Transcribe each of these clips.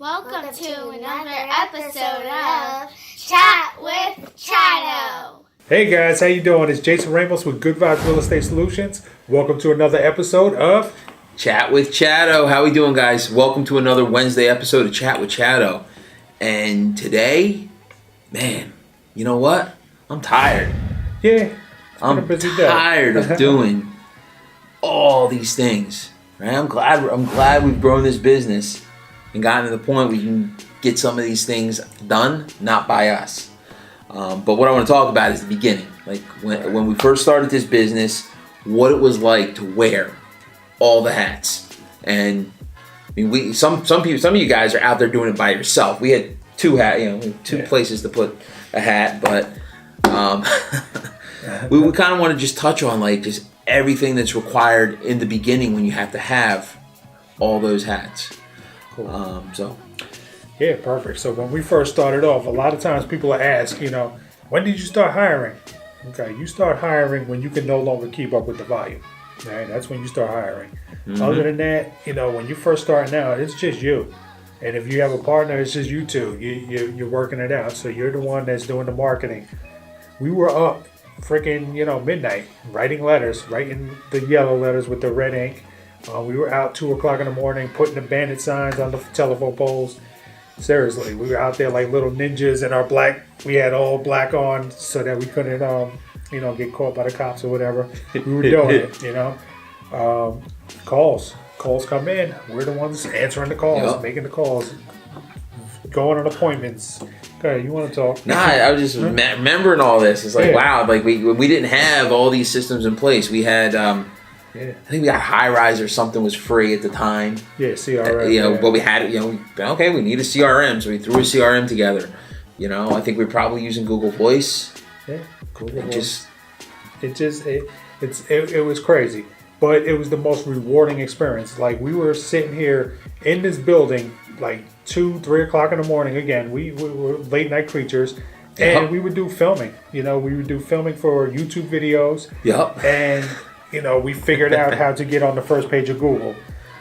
Welcome to another episode of Chat with Chatto. Hey guys, how you doing? It's Jason Ramos with Good Vibes Real Estate Solutions. Welcome to another episode of Chat with Chatto. How we doing, guys? Welcome to another Wednesday episode of Chat with Chatto. And today, man, you know what? I'm tired. Yeah, I'm tired of doing all these things. Right? I'm glad we've grown this business and gotten to the point where we can get some of these things done, not by us. But what I want to talk about is the beginning. Like when we first started this business, what it was like to wear all the hats. And I mean, some of you guys are out there doing it by yourself. We had two places to put a hat, but we kind of want to just touch on like just everything that's required in the beginning when you have to have all those hats. Cool. So yeah, perfect. So when we first started off, a lot of times people ask, when did you start hiring? Okay, you start hiring when you can no longer keep up with the volume. Right? That's when you start hiring. Mm-hmm. Other than that, when you first start out, it's just you. And if you have a partner, it's just you two. You're working it out. So you're the one that's doing the marketing. We were up freaking, midnight, writing the yellow letters with the red ink. We were out 2 o'clock in the morning, putting the bandit signs on the telephone poles. Seriously, we were out there like little ninjas in our black. We had all black on so that we couldn't, get caught by the cops or whatever. We were doing it, Calls come in. We're the ones answering the calls, making the calls, going on appointments. Okay, you want to talk? Nah, I was just remembering all this. It's like, wow, like we didn't have all these systems in place. We had, I think we got High Rise or something was free at the time. Yeah, CRM. But we had, we need a CRM, so we threw a CRM together. I think we're probably using Google Voice. Yeah, Google Voice. It was crazy, but it was the most rewarding experience. Like we were sitting here in this building, like 2-3 o'clock in the morning. Again, we were late night creatures, and we would do filming. We would do filming for YouTube videos. Yep. And we figured out how to get on the first page of Google.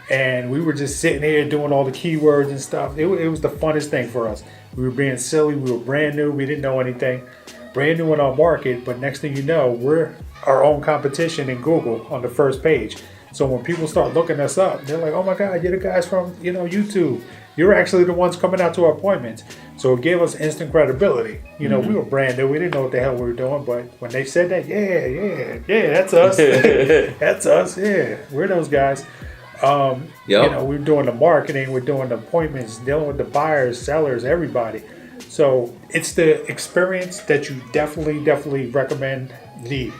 And we were just sitting here doing all the keywords and stuff. It was the funnest thing for us. We were being silly. We were brand new. We didn't know anything. Brand new in our market. But next thing you know, we're our own competition in Google on the first page. So when people start looking us up, they're like, oh my God, you're the guys from, YouTube. You're actually the ones coming out to our appointments. So it gave us instant credibility. We were brand new. We didn't know what the hell we were doing. But when they said that, yeah, that's us. That's us. Yeah, we're those guys. We're doing the marketing. We're doing the appointments, dealing with the buyers, sellers, everybody. So it's the experience that you definitely recommend need.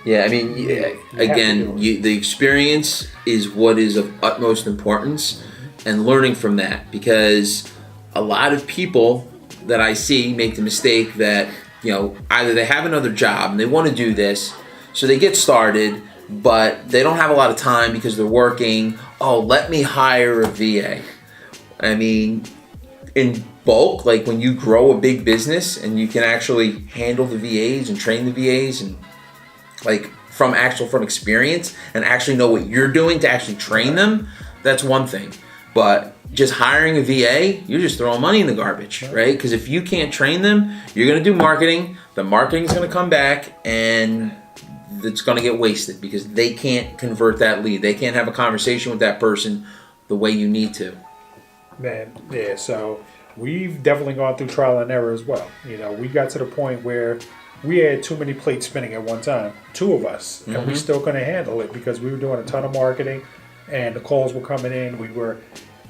Yeah, I mean, the experience is what is of utmost importance, and learning from that, because a lot of people that I see make the mistake that, either they have another job and they want to do this, so they get started, but they don't have a lot of time because they're working. Oh, let me hire a VA. I mean, in bulk, like when you grow a big business and you can actually handle the VAs and train the VAs and like from experience and actually know what you're doing to actually train them, that's one thing. But just hiring a VA, you're just throwing money in the garbage, right? Because if you can't train them, you're going to do marketing. The marketing is going to come back and it's going to get wasted because they can't convert that lead. They can't have a conversation with that person the way you need to. Man, yeah, so we've definitely gone through trial and error as well. We got to the point where we had too many plates spinning at one time, 2 of us, and we still couldn't handle it because we were doing a ton of marketing and the calls were coming in.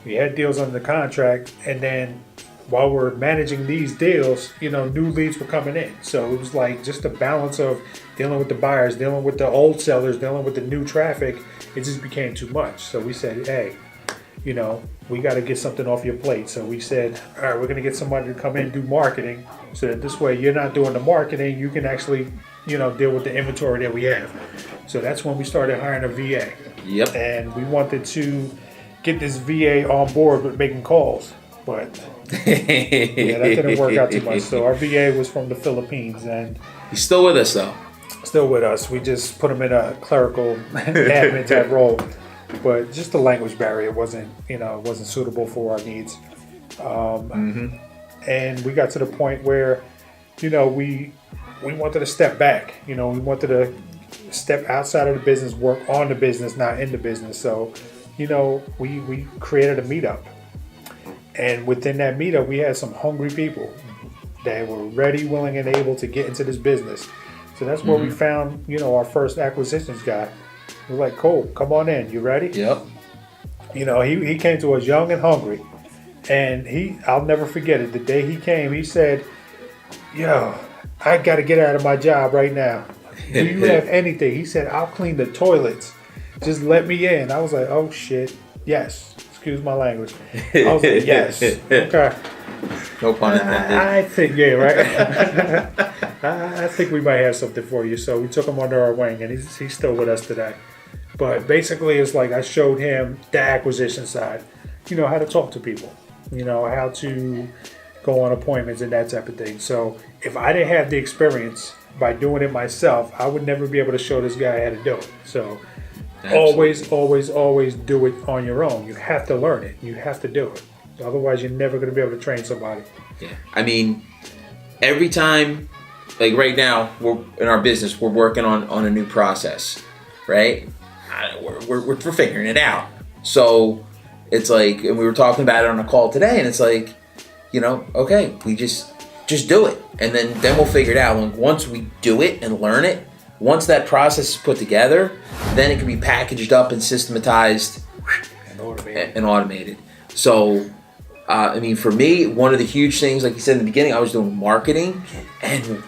We had deals under the contract, and then while we're managing these deals, new leads were coming in. So it was like just a balance of dealing with the buyers, dealing with the old sellers, dealing with the new traffic. It just became too much. So we said, hey, we got to get something off your plate. So we said, all right, we're going to get somebody to come in and do marketing so that this way you're not doing the marketing. You can actually, deal with the inventory that we have. So that's when we started hiring a VA. Yep. And we wanted to get this VA on board with making calls. But that didn't work out too much. So our VA was from the Philippines. And he's still with us, though. Still with us. We just put him in a clerical admin type role. But just the language barrier wasn't suitable for our needs. And we got to the point where, we wanted to step back. We wanted to step outside of the business, work on the business, not in the business. So, we created a meetup. And within that meetup, we had some hungry people that were ready, willing, and able to get into this business. So that's where we found, our first acquisitions guy. We're like, cool, come on in. You ready? Yep. He came to us young and hungry. And I'll never forget it. The day he came, he said, yo, I got to get out of my job right now. Do you have anything? He said, I'll clean the toilets. Just let me in. I was like, oh, shit. Yes. Excuse my language. I was like, yes. Okay. No pun intended. I think, yeah, right? I think we might have something for you. So we took him under our wing, and he's still with us today. But basically, it's like I showed him the acquisition side. How to talk to people. How to go on appointments and that type of thing. So if I didn't have the experience by doing it myself, I would never be able to show this guy how to do it. So always do it on your own. You have to learn it. You have to do it. Otherwise, you're never going to be able to train somebody. Yeah. I mean, every time, like right now, we're in our business, we're working on a new process, right? We're figuring it out. So it's like, and we were talking about it on a call today, and it's like, okay, we just do it, and then we'll figure it out. And once we do it and learn it, once that process is put together, then it can be packaged up and systematized and automated. So, I mean, for me, one of the huge things, like you said in the beginning, I was doing marketing, and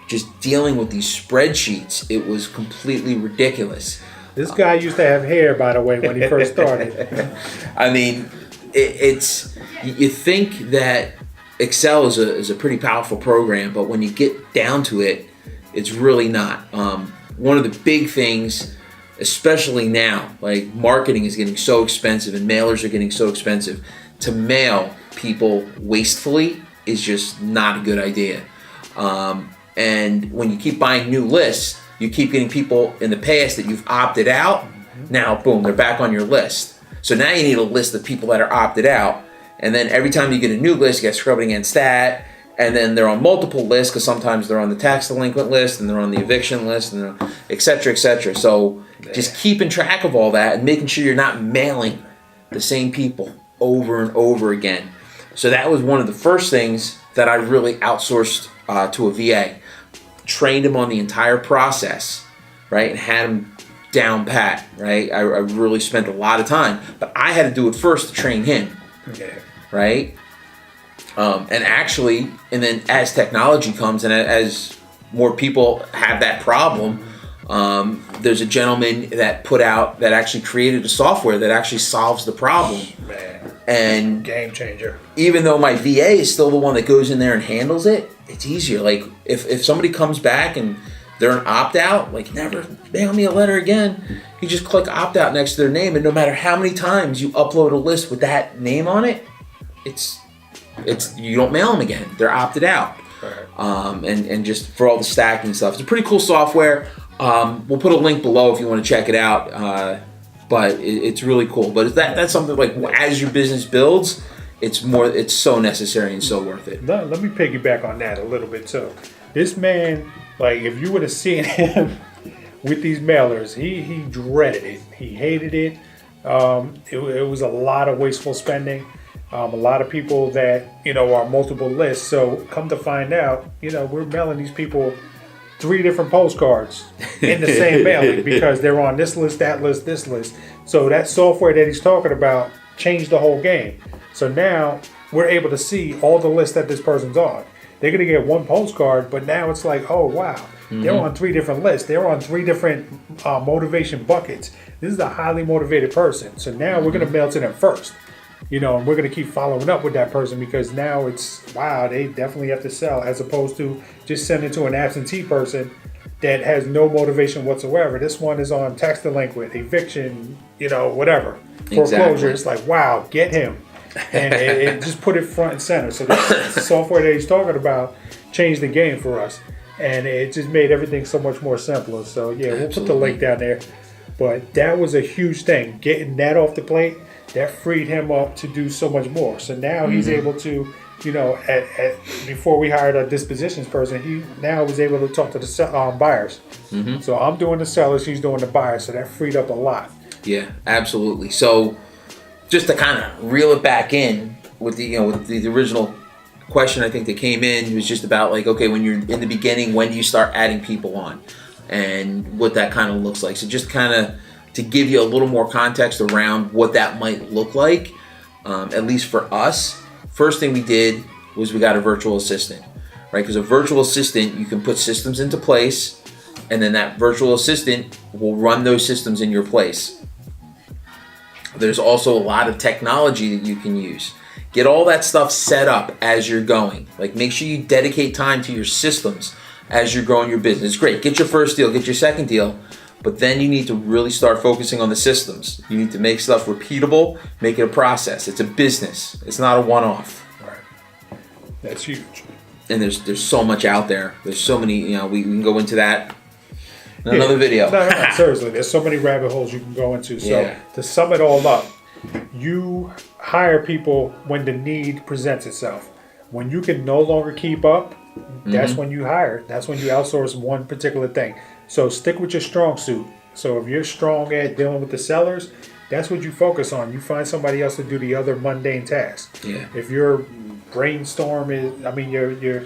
just dealing with these spreadsheets, it was completely ridiculous. This guy used to have hair, by the way, when he first started. I mean, you think that Excel is a pretty powerful program, but when you get down to it, it's really not. One of the big things, especially now, like marketing is getting so expensive and mailers are getting so expensive. To mail people wastefully is just not a good idea. And when you keep buying new lists, you keep getting people in the past that you've opted out. Now, boom, they're back on your list. So now you need a list of people that are opted out. And then every time you get a new list, you get scrubbed against that. And then they're on multiple lists because sometimes they're on the tax delinquent list and they're on the eviction list, and et cetera, et cetera. So just keeping track of all that and making sure you're not mailing the same people over and over again. So that was one of the first things that I really outsourced to a VA. Trained him on the entire process, right, and had him down pat, right? I really spent a lot of time, but I had to do it first to train him, right? And then as technology comes and as more people have that problem, there's a gentleman that actually created a software that actually solves the problem. Man, and game changer. Even though my VA is still the one that goes in there and handles it, it's easier. Like if somebody comes back and they're an opt-out, like never mail me a letter again. You just click opt-out next to their name, and no matter how many times you upload a list with that name on it, it's you don't mail them again. They're opted out. Right. And just for all the stacking stuff. It's a pretty cool software. We'll put a link below if you want to check it out. But it's really cool. But that's something like as your business builds, it's so necessary and so worth it. Let me piggyback on that a little bit too. This man, like if you would have seen him with these mailers, he dreaded it. He hated it. It was a lot of wasteful spending. A lot of people that are multiple lists. So come to find out, we're mailing these people 3 different postcards in the same mailing because they're on this list, that list, this list. So that software that he's talking about changed the whole game. So now we're able to see all the lists that this person's on. They're going to get 1 postcard, but now it's like, oh, wow. They're on 3 different lists. They're on 3 different motivation buckets. This is a highly motivated person. So now we're going to mail to them first. And we're going to keep following up with that person because now it's, wow, they definitely have to sell as opposed to just sending to an absentee person that has no motivation whatsoever. This one is on tax delinquent, eviction, whatever, foreclosure. It's like, wow, get him. And it just put it front and center. So the software that he's talking about changed the game for us. And it just made everything so much more simpler. So, yeah, we'll put the link down there. But that was a huge thing, getting that off the plate. that freed him up to do so much more. So now he's able to, you know, before we hired a dispositions person, he now was able to talk to the buyers. So I'm doing the sellers, he's doing the buyers. So that freed up a lot. Yeah, absolutely. So just to kind of reel it back in with the, you know, with the original question I think that came in was just about like, okay, when you're in the beginning, when do you start adding people on and what that kind of looks like? So just kind of to give you a little more context around what that might look like, at least for us, first thing we did was we got a virtual assistant, right? Because a virtual assistant, you can put systems into place and then that virtual assistant will run those systems in your place. There's also a lot of technology that you can use. Get all that stuff set up as you're going. Like make sure you dedicate time to your systems as you're growing your business. Great, get your first deal, get your second deal, but then you need to really start focusing on the systems. You need to make stuff repeatable, make it a process. It's a business. It's not a one-off. Right. That's huge. And there's so much out there. There's so many, you know, we can go into that in another video. No, seriously, there's so many rabbit holes you can go into. So to sum it all up, you hire people when the need presents itself. When you can no longer keep up, that's when you hire. That's when you outsource one particular thing. So stick with your strong suit. So if you're strong at dealing with the sellers, that's what you focus on. You find somebody else to do the other mundane tasks. Yeah. If your brainstorm is, I mean, your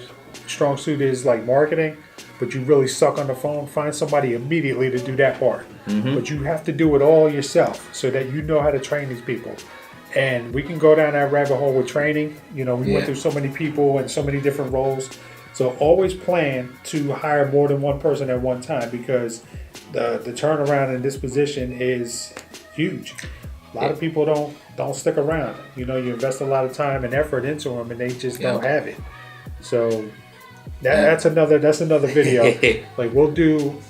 strong suit is like marketing, but you really suck on the phone, find somebody immediately to do that part. But you have to do it all yourself so that you know how to train these people. And we can go down that rabbit hole with training. You know, we went through so many people and so many different roles. So always plan to hire more than one person at one time because the turnaround in this position is huge. A lot of people don't stick around. You know, you invest a lot of time and effort into them and they just don't have it. So that's another video. Like we'll do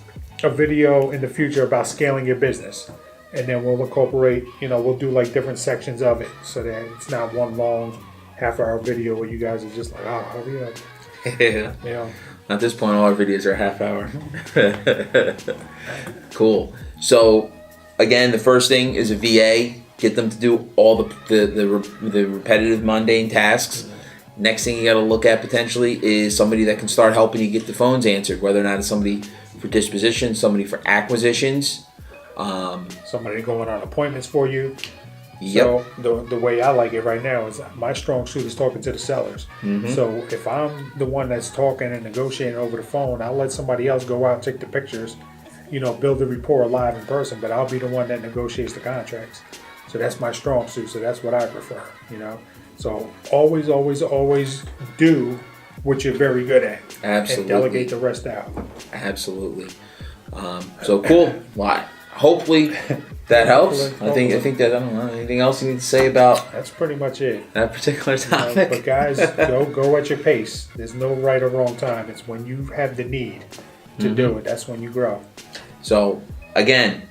a video in the future about scaling your business. And then we'll incorporate, you know, we'll do like different sections of it so that it's not one long half-hour video where you guys are just like, oh, hurry up. Yeah. You know. At this point, all our videos are half hour. Cool. So, again, the first thing is a VA. Get them to do all the repetitive, mundane tasks. Next thing you got to look at potentially is somebody that can start helping you get the phones answered, whether or not it's somebody for disposition, somebody for acquisitions. Somebody going on appointments for you. Yep. So the way I like it right now is my strong suit is talking to the sellers. So if I'm the one that's talking and negotiating over the phone, I'll let somebody else go out and take the pictures, you know, build the rapport live in person, but I'll be the one that negotiates the contracts. So that's my strong suit. So that's what I prefer, you know. So always, always, always do what you're very good at. Absolutely. And delegate the rest out. Absolutely. So cool. Well, hopefully that helps. I think that, I don't know, anything else you need to say about that's pretty much it. That particular topic? But guys, go at your pace. There's no right or wrong time. It's when you have the need to do it. That's when you grow. So again,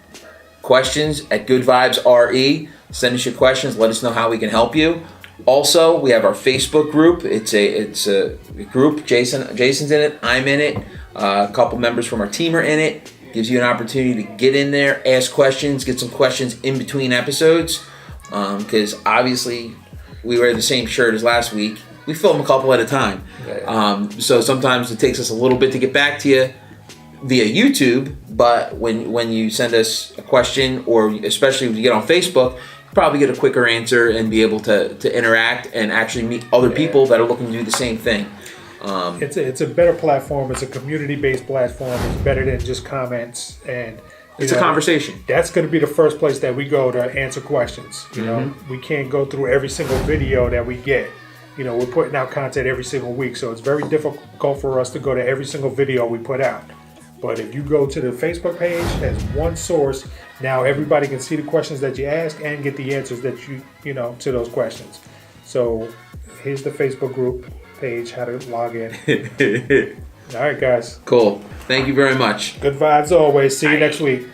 questions at Good Vibes RE. Send us your questions. Let us know how we can help you. Also, we have our Facebook group. It's a group. Jason's in it. I'm in it. A couple members from our team are in it. Gives you an opportunity to get in there, ask questions, get some questions in between episodes. Because obviously, we wear the same shirt as last week. We film a couple at a time. So sometimes it takes us a little bit to get back to you via YouTube. But when you send us a question, or especially when you get on Facebook, you probably get a quicker answer and be able to interact and actually meet other people that are looking to do the same thing. It's a better platform. It's a community-based platform. It's better than just comments, and it's a conversation. That's going to be the first place that we go to answer questions. You know, we can't go through every single video that we get. You know, we're putting out content every single week, so it's very difficult for us to go to every single video we put out. But if you go to the Facebook page as one source, now everybody can see the questions that you ask and get the answers that you know to those questions. So here's the Facebook group page, how to log in. All right, guys. Cool. Thank you very much. Good vibes always. See you next week.